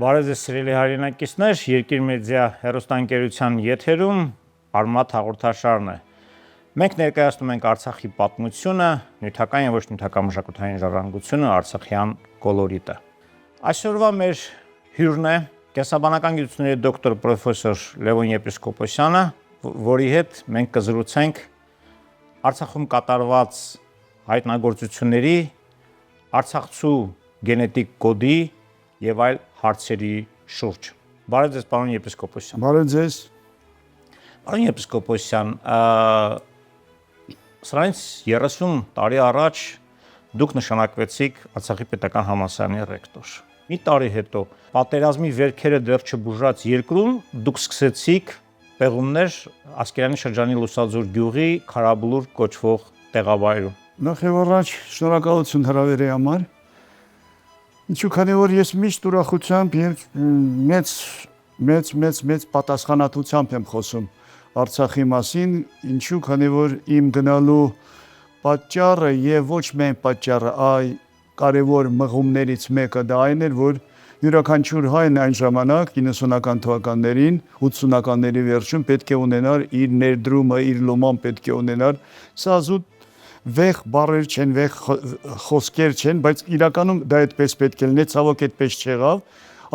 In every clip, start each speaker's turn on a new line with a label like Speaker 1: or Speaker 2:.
Speaker 1: Բարև ձեզ սիրելի հայրենակիցներ, Երկիր մեդիա հեռուստաընկերության եթերում Արմատ հաղորդաշարն է։ Մենք ներկայացնում ենք Արցախի պատմությունը, նյութական եւ ոչ նյութական մշակութային ժառանգությունը, Արցախյան կոլորիտը։ Այսօրվա մեր հյուրն է կենսաբանական գիտությունների դոկտոր պրոֆեսոր Լևոն Եպիսկոպոսյանը, որի հետ մենք կզրուցենք Արցախում կատարված հայտնագործությունների, Արցախցու գենետիկ կոդի եւ այլ հարցերի շուրջ։ Բարև ձեզ, պարոն Եպիսկոպոսյան։
Speaker 2: Բարև ձեզ։
Speaker 1: Պարոն Եպիսկոպոսյան, սրանից 30 տարի առաջ դուք նշանակվեցիք Արցախի պետական համալսարանի ռեկտոր։ Մի տարի հետո պատերազմի վերքերը դեռ չբուժած երկրում դուք սկսեցիք պեղումներ Ասկերանի շրջանի Լուսաձոր գյուղի Քարաբլուր կոչվող տեղաբայրում։
Speaker 2: Նախ եւ առաջ շնորհակալություն հրավերի համար։ Ինչու քանի որ ես միշտ ուրախությամբ եւ մեծ պատասխանատվությամբ եմ խոսում Արցախի մասին, ինչու քանի որ իմ գնալու պատճառը եւ ոչ միայն պատճառը, այլ կարևոր մղումներից մեկը դա այն էր, որ յուրաքանչյուր հայն այն ժամանակ 90-ական թվականներին, 80-ականների վերջում պետք է ունենար իր ներդրումը, իր լոման պետք է ունենար, սա զուտ վեխ բառեր չեն, վեխ խոսքեր չեն, բայց իրականում դա այդպես պետք է լինի, ցավոք այդպես չեղավ։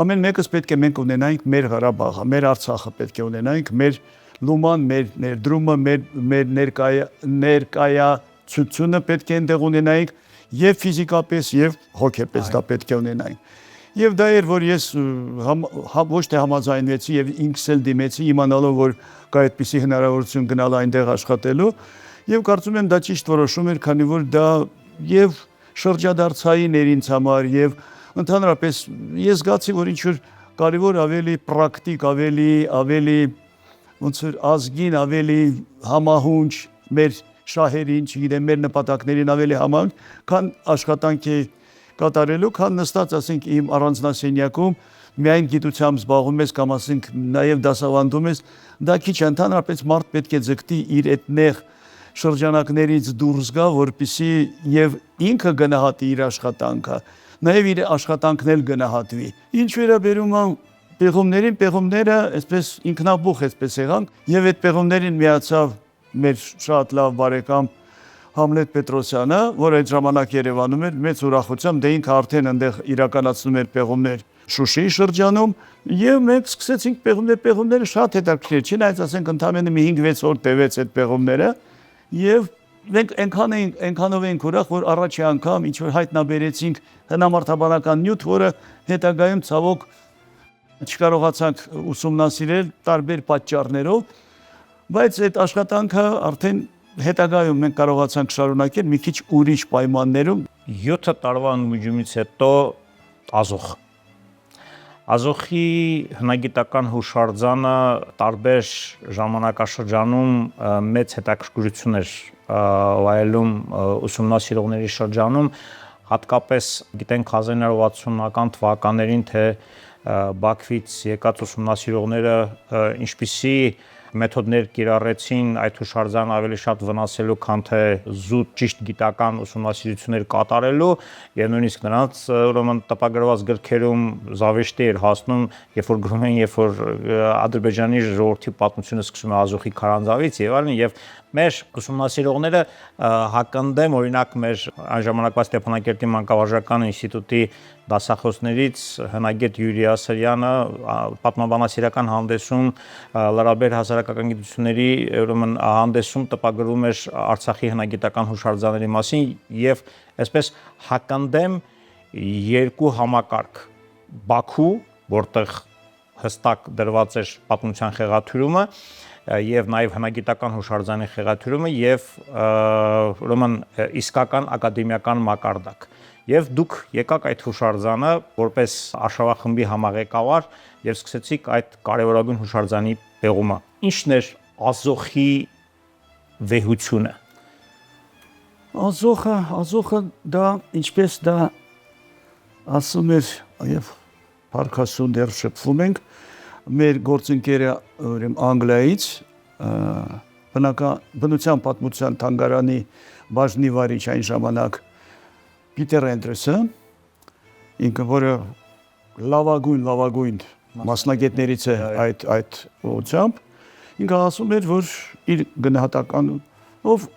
Speaker 2: Ամեն մեկս պետք է մենք ունենայինք մեր Ղարաբաղը, մեր Արցախը պետք է ունենայինք, մեր լոման, մեր ներդրումը, մեր ներկայացությունը պետք է այնտեղ ունենայինք եւ ֆիզիկապես եւ հոգեպես դա պետք է ունենայինք։ Եվ դա էր, որ ես ոչ թե համաձայնվեցի եւ ինքս էլ դիմեցի, իմանալով որ կա այդպիսի հնարավորություն գնալ այնտեղ աշխատելու, եւ կարծում եմ դա ճիշտ որոշում էր, քանի որ դա եւ շրջադարձային էր ինձ համար եւ ընդհանրապես ես զգացի, որ ինչ որ կարևոր ավելի պրակտիկ, ավելի ոնց որ ազգին ավելի համահունչ մեր շահերին, չգիտեմ, մեր նպատակներին ավելի համահունչ, քան աշխատանքի կատարելու, քան նստած ասենք իմ առանձնասենյակում միայն գիտությամբ զբաղվում ես կամ ասենք նաև դասավանդում ես, դա քիչ ընդհանրապես մարդ պետք է ձգտի իր այդ նեղ շրջանակներից դուրս գա, որպեսզի եւ ինքը գնահատի իր աշխատանքը, նաև իր աշխատանքն էլ գնահատվի։ Ինչ վերաբերում է պեղումներին, պեղումները այսպես ինքնաբուխ այսպես եղանք եւ այդ պեղումներին միացավ մեր շատ լավ բարեկամ Համլետ Պետրոսյանը, որ այդ ժամանակ Երևանում էր, մեծ ուրախությամբ դե ինքը արդեն այնտեղ իրականացնում էր պեղումներ Շուշիի շրջանում եւ մենք սկսեցինք պեղումները շատ հետաքրքիր չի, նայած ասենք ընդամենը մի 5-6 օր տևեց այդ պեղումները եւ մենք այնքանով ենք ուրախ, որ առաջի անգամ ինչ որ հայտնաբերեցինք հնամարտաբանական նյութ, որը հետագայում ցավոք չկարողացանք ուսումնասիրել տարբեր պատճառներով, բայց այդ աշխատանքը արդեն հետագայում մենք կարողացանք շարունակել մի քիչ ուրիշ պայմաններում։
Speaker 1: 7 տարվա ընդմիջումից հետո Ազոխի հնագիտական հուշարձանը տարբեր ժամանակաշրջանում մեծ հետաքրքրություն էր վայելում ուսումնասիրողների շրջանում, հատկապես գիտենք 1960-ական թվականներին, թե Բաքվից եկած ուսումնասիրողները ինչպիսի մեթոդներ կիրառեցին այդ հուշարձանը ավելի շատ վնասելու, քան թե զուտ ճիշտ գիտական ուսումնասիրություններ կատարելու, եւ նույնիսկ նրանց ուրեմն տպագրված գրքերում զավեշտի էր հասնում, երբ որ գրում են, երբ որ Ադրբեջանի ժողովրդի պատմությունը սկսում է Ազոխի քարանձավից եւ այլն, եւ մեր ուսումնասիրողները հակընդդեմ օրինակ մեր այն ժամանակվա Ստեփանակերտի մանկավարժական ինստիտուտի դասախոսներից հնագետ Յուրի Ասրյանը պատմաբանասիրական հանդեսում լրաբեր հասարակական գիտությունների ուրեմն հանդեսում տպագրում էր Արցախի հնագիտական հուշարձանների մասին եւ այսպես հակընդդեմ երկու համակարգ Բաքու, որտեղ հստակ դրված էր պատմության խեղաթյուրումը եւ նաեւ հնագիտական հուշարձանի խեղաթյուրումը եւ ուրեմն իսկական ակադեմիական մակարդակ։ Եվ դուք եկաք այդ հուշարձանը որպես արշավախմբի համաղեկավար եւ սկսեցիք այդ կարևորագույն հուշարձանի պեղումը։ Ինչն էր Ազոխի վեհությունը։
Speaker 2: Ազոխը դա ինչպես դա ասում էր եւ Փարքասուն դեռ շփվում ենք մեր գործընկերը Անգլիայից բնության պատմության թանգարանի բաժնի վարիչ այն ժամանակ Պիտեր Էնդրեսը, ինքը որը լավագույն մասնագետներից է այդ ուղղությամբ, ինքը ասում էր, որ իր գնահատականով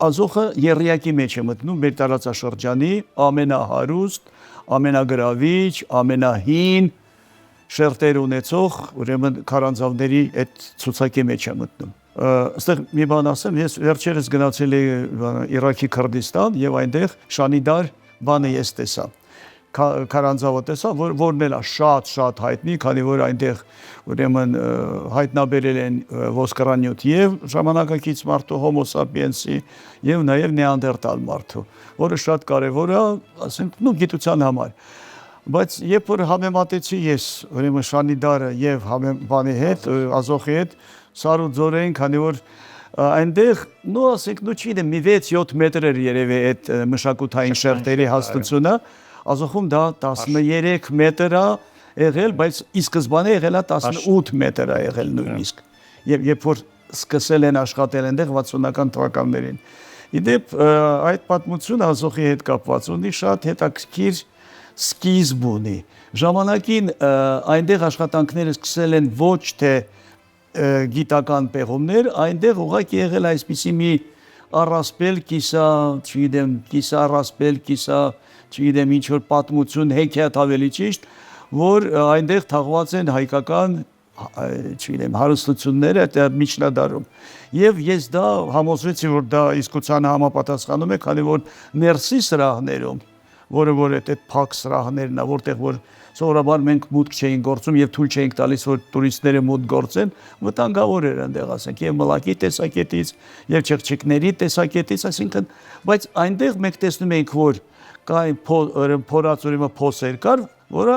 Speaker 2: Ազոխը եռյակի մեջ է մտնում մեր տարածաշրջանի ամենահարուստ, ամենագրավիչ, ամենահին շերտեր ունեցող, ուրեմն քարանձավների այդ ցուցակի մեջ է մտնում։ Այստեղ մի բան ասեմ, ես վերջերս գնացել էի Իրաքի Քրդիստան եւ այնտեղ Շանիդար բանը ես տեսա։ Քարանձավը տեսա, որն էլ է շատ հայտնի, քանի որ այնտեղ ուրեմն հայտնաբերել են ոսկրանյութ եւ ժամանակակից մարդու Homo sapiens-ի եւ նաեւ Նեանդերտալ մարդու, որը շատ կարեւոր է, ասենք, գիտության համար։ Բայց երբ որ համեմատեցի ես ուրեմն Շանիդարը եւ բանի հետ, Ազոխի հետ, սար ու ձորային, քանի որ այնտեղ, ասենք, չգիտեմ, մի 6-7 մետր էր երևի այդ մշակութային շերտերի հաստությունը, Ազոխում դա 13 մետր է եղել, բայց ի սկզբանե եղել է 18 մետր է եղել նույնիսկ։ Եվ երբ որ սկսել են աշխատել այնտեղ 60-ական թվականներին։ Իդեպ այդ պատմությունը Ազոխի հետ կապված ունի շատ հետաքրքիր սկիզբ ունի։ Ժամանակին այնտեղ աշխատանքները սկսել են ոչ թե գիտական պեղումներ, այնտեղ ուղղակի եղել այսպիսի մի առասպել, չգիտեմ, ինչ որ պատմություն, հեքիաթ ավելի ճիշտ, որ այնտեղ թաղված են հայկական, չգիտեմ, հարստությունները միջնադարում։ Եվ ես դա համոզվեցի, որ դա իսկությանը համապատասխանում է, քանի որ ներսի սրահներում, որը որ այդ փակ սրահներն է, որտեղ որ սովորաբար մենք մուտք չէինք գործում եւ թույլ չէինք տալիս, որ տուրիստները մուտք գործեն, վտանգավոր էր այնտեղ, ասենք, եւ մլակի տեսակետից, եւ չղջիկների տեսակետից, այսինքն, բայց այնտեղ մենք տեսնում էինք, որ կա փորած ուրեմն փոսեր կար, որը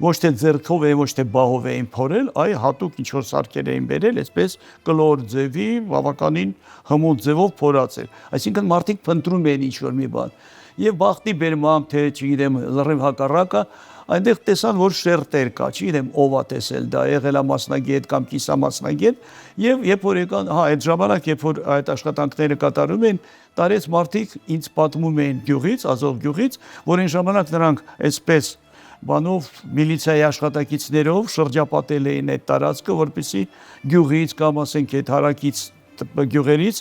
Speaker 2: ոչ թե ձեռքով եւ ոչ թե բահով էին փորել, այ հատուկ ինչ որ սարքեր էին բերել, այսպես կլոր ձևի, բավականին հմուտ ձևով փորած էր։ Այսինքն մարդիկ փնտրում էին ինչ որ մի բան։ Եվ բախտի բերմամբ, թե չգիտեմ, լրիվ հակառակը, այնտեղ տեսան, որ շերտեր կա, չգիտեմ, ով է տեսել, դա եղել է մասնագետ կամ կիսամասնագետ, եւ երբ որ եկան, այդ ժամանակ, երբ որ այդ աշխատանքները կատարում էին, տարեց մարդիկ ինձ պատմում էին գյուղից, Ազոխ գյուղից, որ այն ժամանակ նրանք այսպես բանով միլիցիայի աշխատակիցներով շրջապատել էին այդ տարածքը, որպեսզի գյուղից կամ ասենք այդ հարակից գյուղերից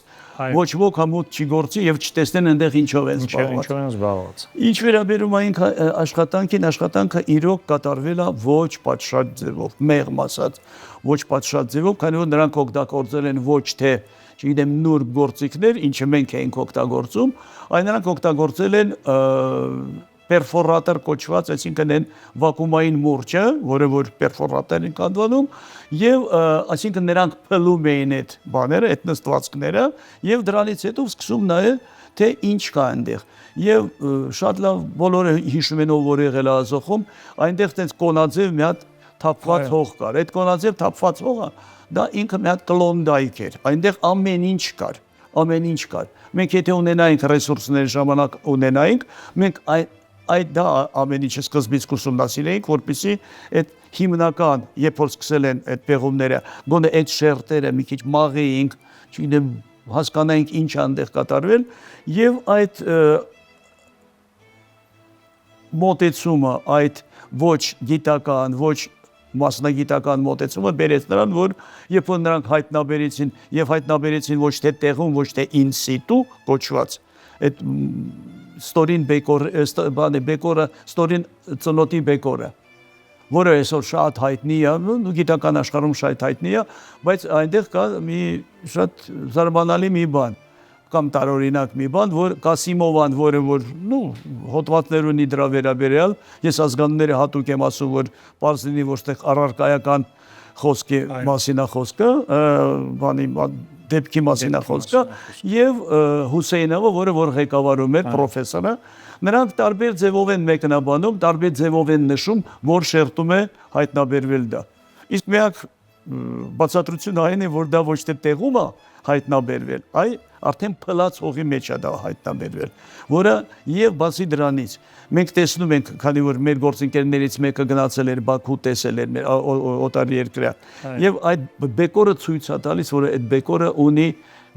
Speaker 2: ոչ ոք հմուտ չի գործի եւ չտեսնեն այնտեղ ինչով են զբաղված։ Ինչ վերաբերում այն աշխատանքին, աշխատանքը իրոք կատարվել է ոչ պատշաճ ձևով, մեղմ ասած, ոչ պատշաճ ձևով, քանի որ նրանք օգտագործել են ոչ թե, չգիտեմ, նուրբ գործիքներ, ինչը մենք էինք օգտագործում, այլ նրանք օգտագործել են պերֆորատոր կոչված, այսինքն այն վակուումային մուրճը, որը որ պերֆորատոր են անվանում, եւ այսինքն նրանք փլում էին այդ բաները, այդ նստվածքները, եւ դրանից հետո սկսում նայել, թե ինչ կա այնտեղ։ Եվ շատ լավ բոլորը հիշում են, որ եղել է Ազոխում, այնտեղ տենց կոնաձև մի հատ թափված հող կար։ Այդ կոնաձև թափված հողը դա ինքը մի հատ կլոնդայք էր։ Այնտեղ ամեն ինչ կար, ամեն ինչ կար։ Մենք եթե ունենայինք ռեսուրսներ, ժամանակ ունենայինք, մենք այդ դա ամեն ինչը սկզբից ուսումնասիրեինք, որպեսզի այդ հիմնական, երբ որ սկսել են այդ պեղումները, գոնե այդ շերտերը մի քիչ մաղեինք, չգիտեմ, հասկանայինք ինչ այնտեղ կատարվել, եւ այդ մոտեցումը, այդ ոչ գիտական, ոչ մասնագիտական մոտեցումը բերեց նրան, որ երբ որ նրանք հայտնաբերեցին ոչ թե տեղում, ոչ թե in situ կոչված, այդ ստորին բեկորը, ստորին ծնոտի բեկորը, որը այսօր շատ հայտնի է, գիտական աշխարհում շատ հայտնի է, բայց այնտեղ կա մի շատ զարմանալի մի բան, կամ տարօրինակ մի բան, որ Կասիմովան, որը որ հոդվածներ ունի դրա վերաբերյալ, ես ազգանունները հատուկ եմ ասում, որ պարզ լինի, որ այդտեղ առարկայական խոսքի մասին է խոսքը, դեպքի մասին է խոսքը, եւ Հուսեյնովը, որը որ ղեկավարում էր պրոֆեսորը, նրանք տարբեր ձևով են մեկնաբանում, տարբեր ձևով են նշում, որ շերտում է հայտնաբերվել դա։ Իսկ միակ բացատրությունը այն է, որ դա ոչ թե տեղում է հայտնաբերվել, այլ արդեն փլած հողի մեջ է դա հայտնաբերվել, որը եւ բացի դրանից մենք տեսնում ենք, քանի որ մեր գործընկերներից մեկը գնացել էր Բաքու, տեսել էր օտար երկրյա, եւ այդ բեկորը ցույց է տալիս, որ այդ բեկորը ունի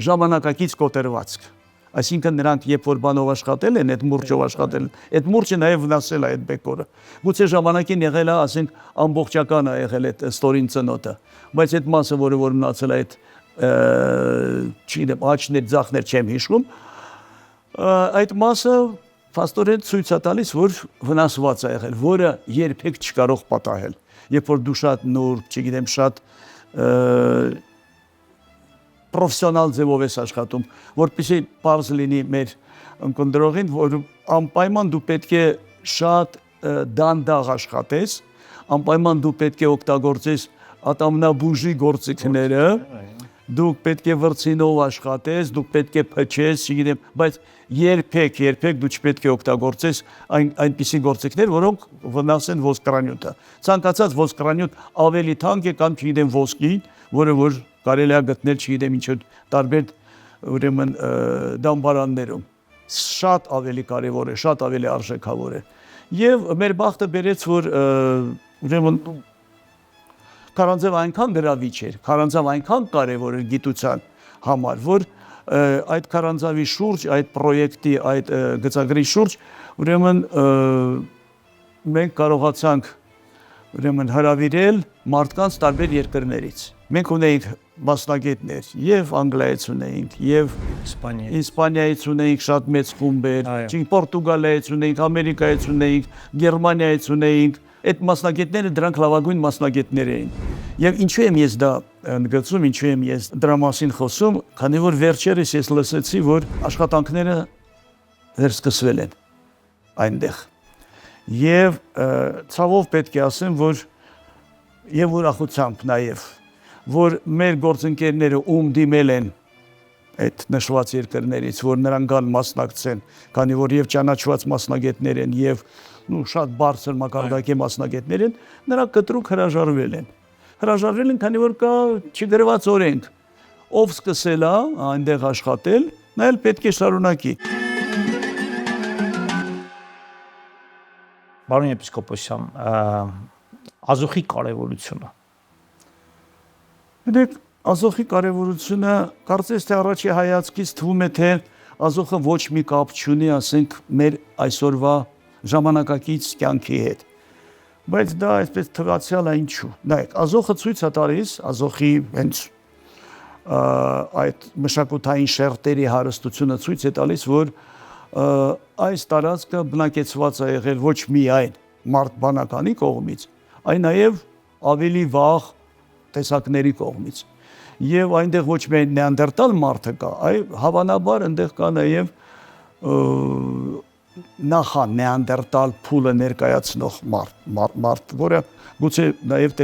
Speaker 2: ժամանակակից կոտրվածք, Այսինքն նրանք երբ որ բանով աշխատել են, այդ մուրճով աշխատել են, այդ մուրճը նաև վնասել է այդ բեկորը։ Գուցե ժամանակին եղել է, ասենք, ամբողջական է եղել այդ ստորին ծնոտը, բայց այդ մասը, որ մնացել է այդ չգիտեմ, աչքներ, ձախներ չեմ հիշում, այդ մասը փաստորեն ցույց է տալիս, որ վնասված է եղել, որը երբեք չկարող պատահել։ Երբ որ դու շատ նուրբ, չգիտեմ, շատ պրոֆեսիոնալ ձևով ես աշխատում, որպեսզի պարզ լինի մեր ընկերողին, որ անպայման դու պետք է շատ դանդաղ աշխատես, անպայման դու պետք է օգտագործես ատամնաբուժի գործիքները, դուք պետք է վրձինով աշխատես, դուք պետք է փչես, չգիտեմ, բայց երբեք դու չպետք է օգտագործես այնպիսի գործիքներ, որոնք վնասեն ոսկրանյութը։ Ցանկացած ոսկրանյութ ավելի թանկ է կամ չգիտեմ ոսկի, որը որ կարելի է գտնել, չգիտեմ ինչ տարբեր ուրեմն դամբարաններում։ Շատ ավելի կարևոր է, շատ ավելի արժեքավոր է։ Եվ մեր բախտը բերեց, որ ուրեմն Քարանձավ այնքան գրավիչ էր, Քարանձավ այնքան կարևոր էր գիտության համար, որ այդ Քարանձավի շուրջ, այդ պրոյեկտի, այդ գծագրի շուրջ, ուրեմն մենք կարողացանք ուրեմն հրավիրել մարդկանց տարբեր երկրներից։ Մենք ունեինք մասնագետներ, եւ Անգլիայից ունեինք, եւ Իսպանիայից ունեինք շատ մեծ խումբեր, Պորտուգալիայից ունեինք, Ամերիկայից ունեինք, Գերմանիայից ունեինք։ Այդ մասնագետները դրանք լավագույն մասնագետներ էին։ Եվ ինչու եմ ես դա ընդգծում, ինչու եմ ես դրա մասին խոսում, քանի որ վերջերս ես լսեցի, որ աշխատանքները վերսկսվել են այնտեղ։ Եվ ցավով պետք է ասեմ, որ եւ ուրախությամբ նաեւ, որ մեր գործընկերները ում դիմել են այդ նշված երկրներից, որ նրանք կան մասնակցեն, քանի որ եւ ճանաչված մասնագետներ են եւ շատ բարձր մակարդակի մասնագետներ են, նրանք կտրուկ հրաժարվել են։ Հրաժարվել են, քանի որ կա չգրված օրենք։ Ով սկսել է այնտեղ աշխատել, նա էլ պետք է շարունակի։
Speaker 1: Պարոն եպիսկոպոսյան, ազոխի կարևորությունը։
Speaker 2: Դեք ազոխի կարևորությունը կարծես թե առաջի հայացքից թվում է, թե ազոխը ոչ մի կապ չունի, ասենք, մեր այսօրվա ժամանակակից կյանքի հետ։ Բայց դա այսպես թվացյալ է ինչու։ Նայեք, ազոխը ցույց է տալիս, ազոխի հենց այդ մշակութային շերտերի հարստությունը ցույց է տալիս, որ այս տարածքը բնակեցված է եղել ոչ միայն մարդ բանականի կողմից, այլ նաև ավելի վաղ տեսակների կողմից։ Եվ այնտեղ ոչ միայն նեանդերտալ մարդը կա, այլ հավանաբար այնտեղ կա նաև նախա նեանդերտալ փուլը ներկայացնող մարդ, որը գուցե նաև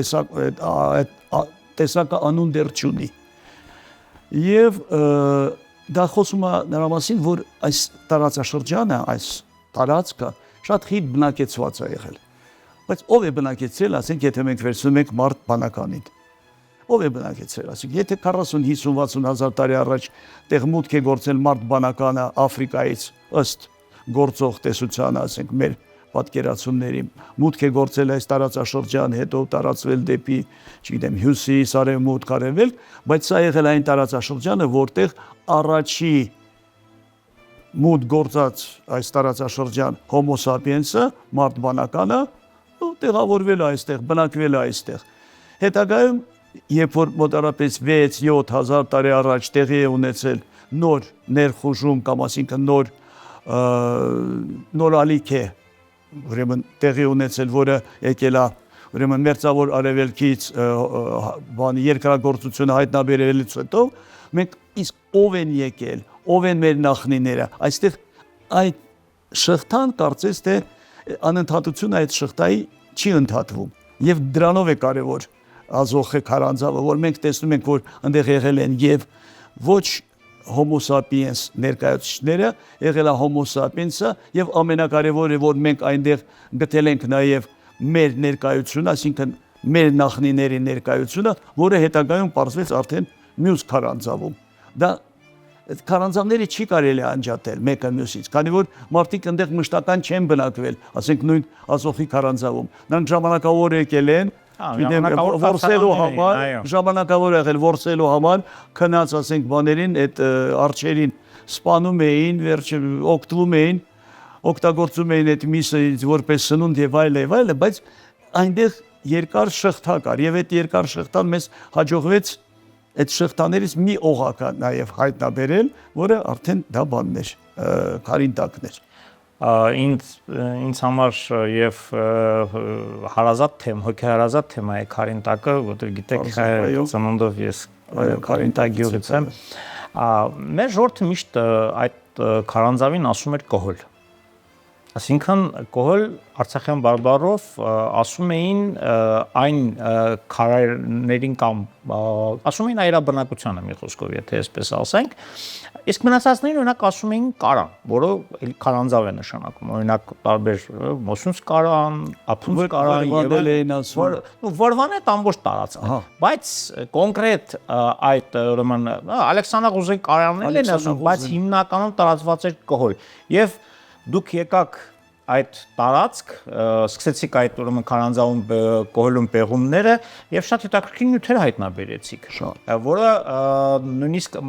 Speaker 2: տեսակը անուն դեռ չունի։ Եվ դա խոսում է նրա մասին, որ այս տարածաշրջանը, այս տարածքը շատ խիտ բնակեցված է եղել։ Բայց ով է բնակեցրել, ասենք, եթե մենք վերցնում ենք մարդ բանականին։ Ով է բնակեցրել, ասենք, եթե 40-50-60 հազար տարի առաջ տեղ մուտք է գործել մարդ բանականը Աֆրիկայից ըստ գործող տեսությանը, ասենք, մեր պատկերացումների մուտք է գործել այս տարածաշրջան, հետո տարածվել դեպի, չգիտեմ, հյուսիս, արևմուտք, արևելք, բայց սա եղել այն տարածաշրջանը, որտեղ առաջի մուտք գործած այս տարածաշրջան Homo sapiens-ը, մարդ բանականը, տեղավորվել է այստեղ, բնակվել է այստեղ։ Հետագայում, երբ որ մոտարապես 6-7 հազար տարի առաջ տեղի է ունեցել նոր ներխուժում կամ ասինքն նոր ալիք է ուրեմն տեղի ունեցել, որը եկել է ուրեմն մերձավոր արևելքից երկրագործությունը հայտնաբերելուց հետո, մենք իսկ ով են եկել, ով են մեր նախնիները, այստեղ այդ շղթան կարծես թե անընդհատությունը այդ շղթայի չի ընդհատվում եւ դրանով է կարեւոր ազոխը քարանձավը, որ մենք տեսնում ենք, որ այնտեղ եղել են եւ ոչ Homo sapiens ներկայացուցիչները, եղել է Homo sapiens-ը եւ ամենակարևորը, որ մենք այնտեղ գտել ենք նաեւ մեր ներկայությունը, այսինքն մեր նախնիների ներկայությունը, որը հետագայում պարզվեց արդեն մյուս քարանձավում։ Դա քարանձավները չի կարելի անջատել մեկը մյուսից, քանի որ մարդիկ այնտեղ մշտական չեն բնակվել, ասենք նույն ազոխի քարանձավում։ Նրանք ժամանակավոր եկել են, որսելու համար, ժամանակավոր եղել որսելու համար, քնած ասենք բաներին, այդ արջերին սպանում էին, վերջը օգտվում էին, օգտագործում էին այդ միսը որպես սնունդ եւ այլ, բայց այնտեղ երկար շղթա կար եւ այդ երկար շղթան մեզ հաջողվեց այդ շղթաներից մի օղակա նաեւ հայտնաբերել, որը արդեն դա բանն էր, քարինտակն էր։
Speaker 1: Ինձ համար եւ հարազատ թեմ, հոգեհարազատ թեմա է քարինտակը, որտեղ գիտեք, ծնունդով ես քարինտակ գյուղից եմ։ Մեր ժողովուրդը միշտ այդ քարանձավին ասում էր կոհոլ։ Այսինքն կոհոլ արցախյան բարբառով ասում էին այն քարերներին կամ ասում էին այրաբնակությանը մի խոսքով, եթե այսպես ասենք, իսկ մնացածներին օրինակ ասում էին կարան, որը քարանձավ է նշանակում, օրինակ տարբեր մոսունց կարան, ափունց կարան եւ որվան է ամբողջ տարածքը, բայց կոնկրետ այդ ուրեմն Ալեքսանդր Ղուզեի կարաններն են ասում, բայց հիմնականում տարածված էր կոհոլ եւ դուք եկաք այդ տարածք, սկսեցիք այդ ուրեմն քարանձավում կոհոլում պեղումները եւ շատ հետաքրքիր նյութեր հայտնաբերեցիք, որը նույնիսկ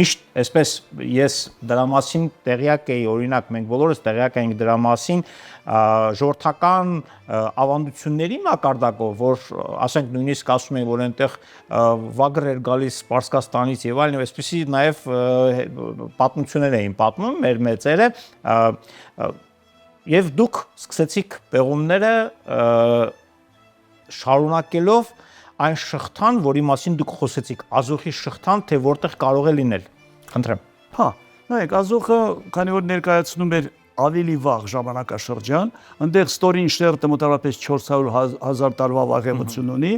Speaker 1: միշտ այսպես ես դրա մասին տեղյակ էի, օրինակ մենք բոլորս տեղյակ էինք դրա մասին ժողովրդական ավանդությունների մակարդակով, որ ասենք նույնիսկ ասում են, որ այնտեղ վագր էր գալիս Պարսկաստանից եւ այլն, այսպեսի նաեւ պատմություններ էին պատմում մեր մեծերը եւ դուք սկսեցիք պեղումները շարունակելով այն շղթան, որի մասին դուք խոսեցիք, ազոխի շղթան, թե որտեղ կարող է լինել։ Խնդրեմ։
Speaker 2: Հա, նայեք, ազոխը, քանի որ ներկայացնում էր ավելի վաղ ժամանակաշրջան, այնտեղ ստորին շերտը մոտավորապես 400,000 տարվա վաղեմություն ունի,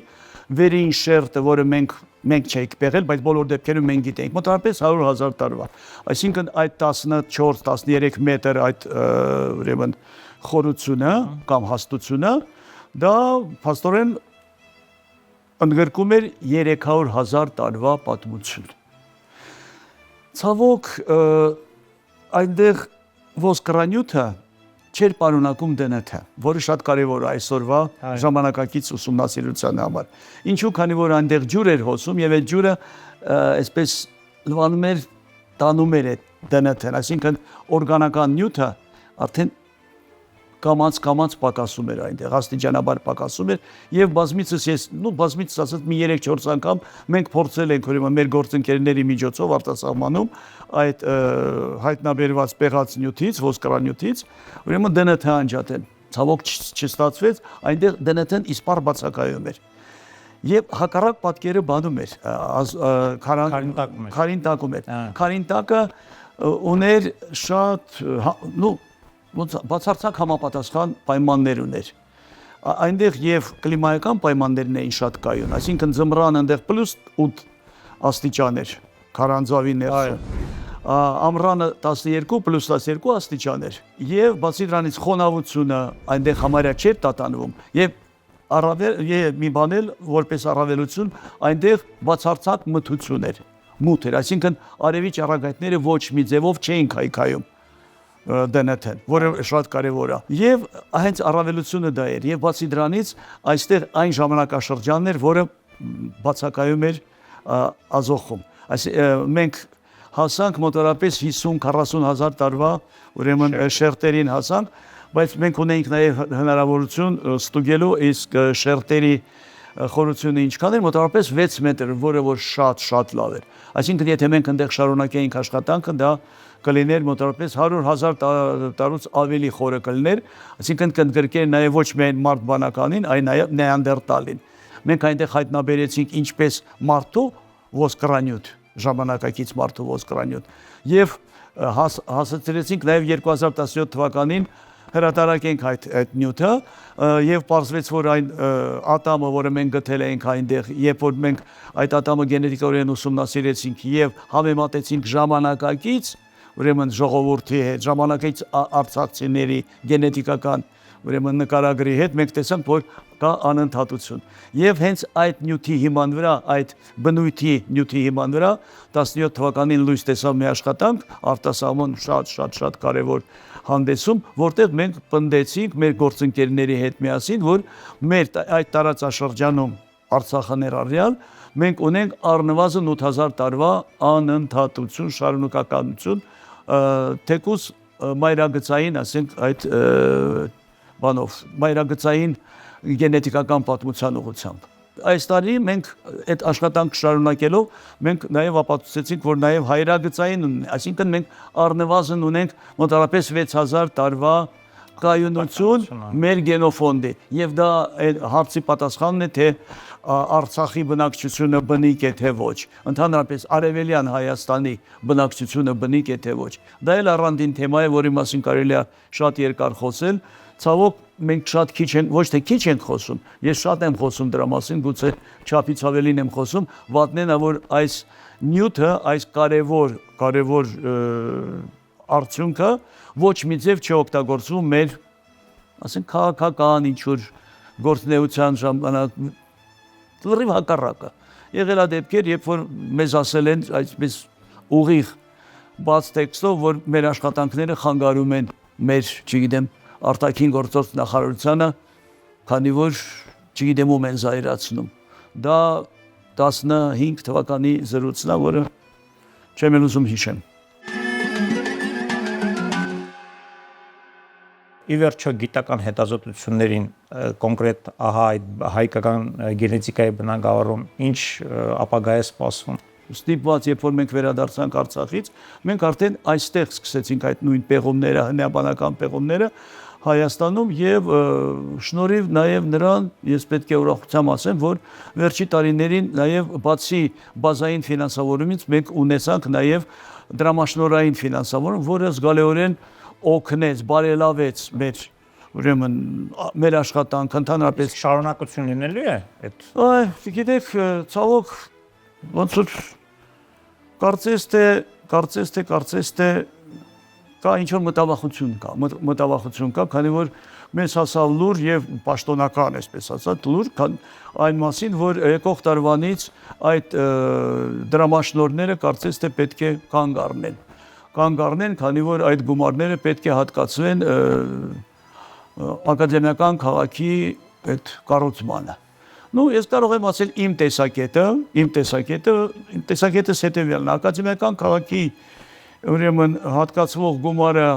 Speaker 2: վերին շերտը, որը մենք չէինք պեղել, բայց բոլոր դեպքերում մենք գիտենք, մոտավորապես 100,000 տարվա։ Այսինքն այդ 14-13 մետր այդ ուրեմն խորությունը կամ հաստությունը, դա փաստորեն ընդգրկում էր 300,000 տարվա պատմություն։ Ցավոք, այնտեղ ոսկրանյութը չէր պարունակում DNT, որը շատ կարևոր է այսօրվա ժամանակակից ուսումնասիրության համար։ Ինչու, քանի որ այնտեղ ջուր էր հոսում եւ այդ ջուրը այսպես լվանում էր, տանում էր այդ DNT-ն, այսինքն օրգանական նյութը արդեն կամած պակասում էր այնտեղ, աստիճանաբար պակասում էր եւ բազմիցս ասած մի 3-4 անգամ մենք փորձել ենք ուրեմն մեր գործընկերների միջոցով արտասահմանում այդ հայտնաբերված պեղած նյութից, ոսկրանյութից, ուրեմն DNT անջատել։ Ցավոք չստացվեց, այնտեղ DNT-ն իսպառ բացակայում էր։ Եվ հակառակ պատկերը բանում էր, քարինտակում էր։ Քարինտակը ուներ շատ բացարձակ համապատասխան պայմաններ ուներ։ Այնտեղ եւ կլիմայական պայմաններն էին շատ կայուն, այսինքն ձմռան այնտեղ +8 աստիճան էր քարանձավի ներսում, ամռանը 12 + 12 աստիճան էր եւ բացի դրանից խոնավությունը այնտեղ համարյա չէր տատանվում եւ մի բան էլ որպես առավելություն այնտեղ բացարձակ մթություն էր, մութ էր, այսինքն արևի ճառագայթները ոչ մի ձևով չէին քայքայում DNT-ն, որը շատ կարևոր է։ Եվ հենց առավելությունը դա էր, եւ բացի դրանից այստեղ այն ժամանակաշրջանն էր, որը բացակայում էր ազոխում։ Մենք հասանք մոտավորապես 50-40,000 տարվա, ուրեմն շերտերին հասանք, բայց մենք ունեինք նաեւ հնարավորություն ստուգելու իսկ շերտերի խորությունը ինչքան էր, մոտավորապես 6 մետր, որը որ շատ լավ էր։ Այսինքն եթե մենք այնտեղ շարունակեինք աշխատանքը, դա կլիներ մոտավորապես 100,000 տարուց ավելի խորը կլիներ, այսինքն կընդգրկեր նաև ոչ միայն մարդ բանականին, այլ նաև նեանդերտալին։ Մենք այնտեղ հայտնաբերեցինք ինչպես մարդու ոսկրանյութ, ժամանակակից մարդու ոսկրանյութ, եւ հասցրեցինք նաև 2017 թվականին հրատարակենք այդ նյութը եւ պարզվեց, որ այն ատամը, որը մենք գտել էինք այնտեղ, երբ որ մենք այդ ատամը գենետիկորեն ուսումնասիրեցինք եւ համեմատեցինք ժամանակակից, ուրեմն ժողովրդի հետ, ժամանակից արցախցիների գենետիկական ուրեմն նկարագրի հետ, մենք տեսանք, որ կա անընդհատություն։ Եվ հենց այդ նյութի հիման վրա, այդ բնույթի նյութի հիման վրա 17 թվականին լույս տեսավ մի աշխատանք, արտասահման շատ կարևոր հանդեսում, որտեղ մենք պնդեցինք մեր գործընկերների հետ միասին, որ մեր այդ տարածաշրջանում Արցախը ներառյալ մենք ունենք առնվազն 8000 տարվա անընդհատություն, շարունակականություն, թեկուզ մայրագծային, ասենք այդ բանով, մայրագծային գենետիկական պատմության ուղղությամբ։ Այս տարի մենք այդ աշխատանքը շարունակելով մենք նաև ապացուցեցինք, որ նաև հայրագծային ունեն, այսինքն մենք առնվազն ունենք մոտավորապես 6000 տարվա կայունություն մեր գենոֆոնդի, եւ դա հարցի պատասխանն է, թե Արցախի բնակչությունը բնիկ է թե ոչ, ընդհանրապես Արևելյան Հայաստանի բնակչությունը բնիկ է թե ոչ։ Դա էլ առանձին թեմա է, որի մասին կարելի է շատ երկար խոսել։ Ցավոք մենք շատ քիչ ենք, ոչ թե քիչ ենք խոսում, ես շատ եմ խոսում դրա մասին, գուցե չափից ավելին եմ խոսում, վատն է, որ այս նյութը, այս կարևոր արդյունքը ոչ մի ձև չօգտագործվում մեր, ասենք, քաղաքական ինչ-որ գործունեության ժամանակ, լրիվ հակառակը։ Եղել է դեպքեր, երբ որ մեզ ասել են այսպես ուղիղ բաց տեքստով, որ մեր աշխատանքները խանգարում են մեր, չգիտեմ, արտաքին գործոց նախարարությանը, քանի որ չգիտեմ ում են զայրացնում։ Դա 15 թվականի զրույցն է, որը չեմ էլ ուզում հիշեմ։
Speaker 1: Ի վերջո գիտական հետազոտություններին կոնկրետ ահա այդ հայկական գենետիկայի բնագավառում ինչ ապագա է սպասվում։
Speaker 2: Ստիպված, երբ որ մենք վերադարձանք Արցախից, մենք արդեն այստեղ սկսեցինք այդ նույն պեղումները, հնաբանական պեղումները Հայաստանում եւ շնորհիվ նաեւ նրան, ես պետք է ուրախությամբ ասեմ, որ վերջի տարիներին նաեւ բացի բազային ֆինանսավորումից մենք ունեցանք նաեւ դրամաշնորհային ֆինանսավորում, որը զգալիորեն օգնեց, բարելավեց մեր ուրեմն մեր աշխատանքը, ընդհանրապես
Speaker 1: շարունակություն լինելու է այդ։
Speaker 2: Գիտեք, ցավոք ոնց որ կարծես թե կա ինչ-որ մտավախություն կա, քանի որ մեզ հասավ լուր եւ պաշտոնական, այսպես ասած, լուր այն մասին, որ եկող տարվանից այդ դրամաշնորհները կարծես թե պետք է կանգ առնեն, քանի որ այդ գումարները պետք է հատկացվեն ակադեմիական քաղաքի այդ կառուցմանը։ Ես կարող եմ ասել իմ տեսակետը հետևյալն է, ակադեմիական քաղաքի ուրեմն հատկացվող գումարը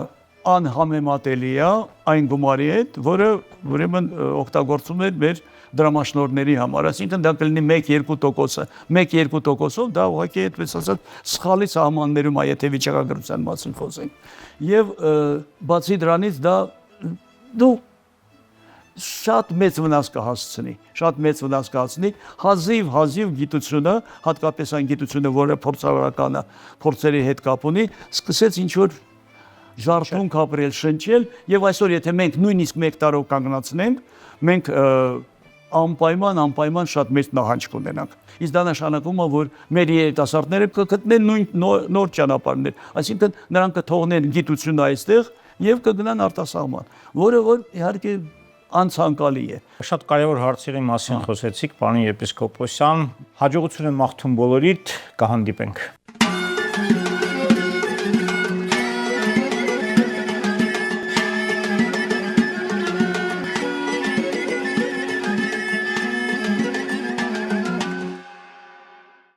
Speaker 2: անհամեմատելի է այն գումարի հետ, որը ուրեմն օգտագործում է մեր դրամաշնորհների համար, այսինքն դա կլինի 1-2%-ը, 1-2%-ով դա ուղղակի այդպես ասած սխալի սահմաններում է, եթե վիճակագրության մասին խոսենք։ Եվ բացի դրանից դա շատ մեծ վնաս կհասցնի, հազիվ գիտությունը, հատկապես այն գիտությունը, որը փորձարարական փորձերի հետ կապ ունի, սկսեց ինչ-որ ժարթունք ապրել, շնչել, եւ այսօր եթե մենք նույնիսկ 1 տարով կանգնացնենք, մենք անպայման շատ մեծ նահանջ կունենանք։ Իսկ դա նշանակում է, որ մեր երիտասարդները կգտնեն նոր ճանապարհներ, այսինքն նրանք կթողնեն գիտությունը այստեղ եւ կգնան արտասահման, որը որ իհարկե անցանկալի է։
Speaker 1: Շատ կարևոր հարցերի մասին խոսեցիք, պարոն եպիսկոպոսյան, հաջողություն եմ մաղթում բոլորիդ, կհանդիպենք։